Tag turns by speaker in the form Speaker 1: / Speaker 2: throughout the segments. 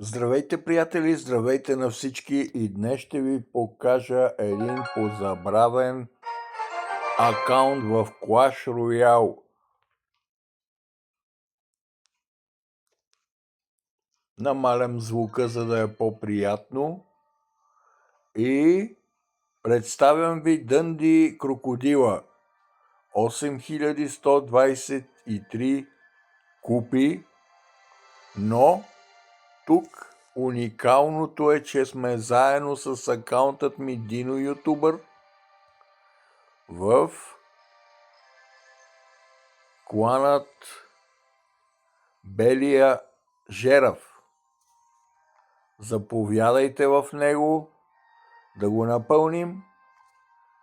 Speaker 1: Здравейте, приятели! Здравейте на всички! И днес ще ви покажа един позабравен акаунт в Clash Royale. Намалям звука, за да е по-приятно. И представям ви Дънди Крокодила. 8123 купи, но тук уникалното е, че сме заедно с акаунтът ми Дино Ютубър в кланът Белия Жерав. Заповядайте в него, да го напълним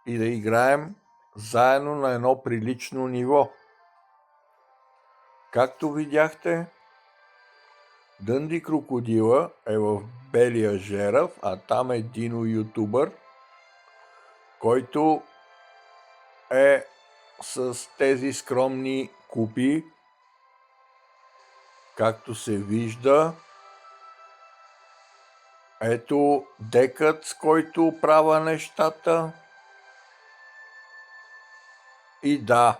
Speaker 1: и да играем заедно на едно прилично ниво. Както видяхте, Дънди Крокодила е в Белия Жерав, а там е Дино Ютубър, който е с тези скромни купи, както се вижда. Ето декът, с който правя нещата. И да,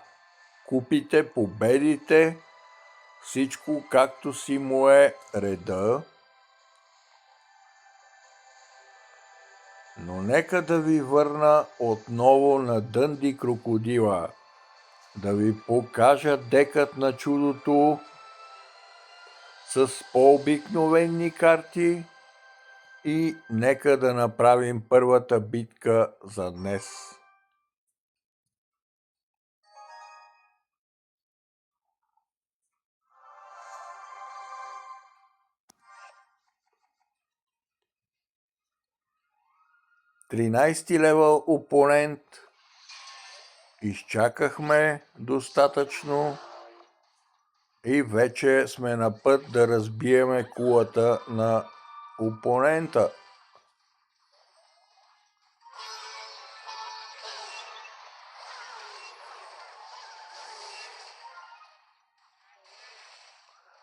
Speaker 1: купите, победите, всичко както си му е реда. Но нека да ви върна отново на Дънди Крокодила, да ви покажа декът на чудото с по-обикновени карти и нека да направим първата битка за днес. Тринайсти левел опонент. Изчакахме достатъчно и вече сме на път да разбиеме кулата на опонента.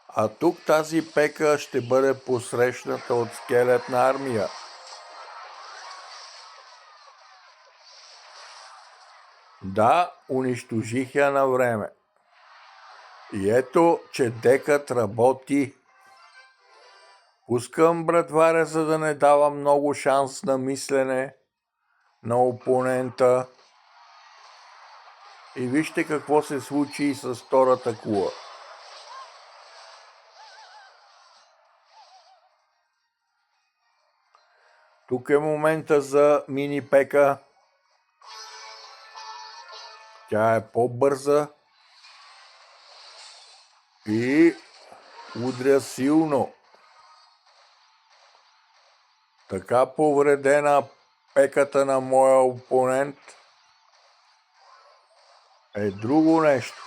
Speaker 1: А тук тази пека ще бъде посрещната от скелетна армия. Да, унищожих я на време. И ето, че декът работи. Пускам братваря, за да не дава много шанс на мислене на опонента. И вижте какво се случи и с втората кула. Тук е момента за мини пека. Тя е по-бърза и удря силно. Така повредена пеката на моя опонент е друго нещо.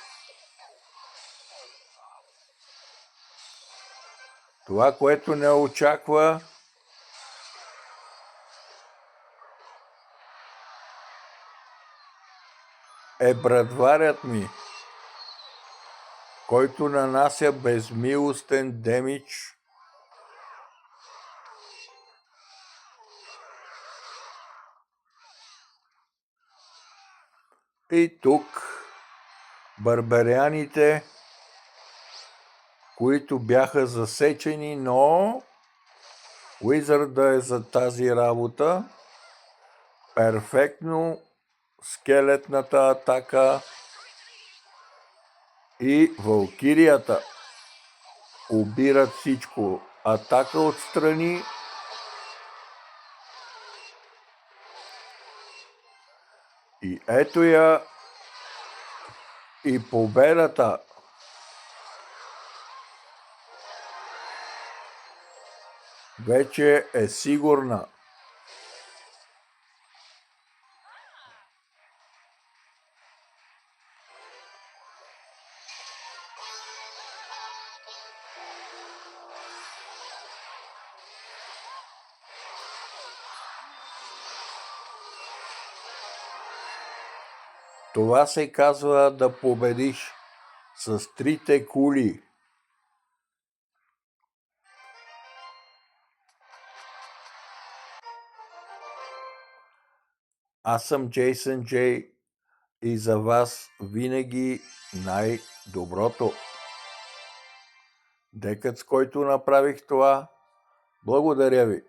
Speaker 1: Това, което не очаква, е братварят ми, който нанася безмилостен демидж. И тук барбаряните, които бяха засечени, но Уизърда е за тази работа. Перфектно скелетната атака и валкирията обират всичко. Атака отстрани и ето я и победата. Вече е сигурна. Това се казва да победиш с трите кули. Аз съм Джейсън Джей и за вас винаги най-доброто. Декът, с който направих това, благодаря ви.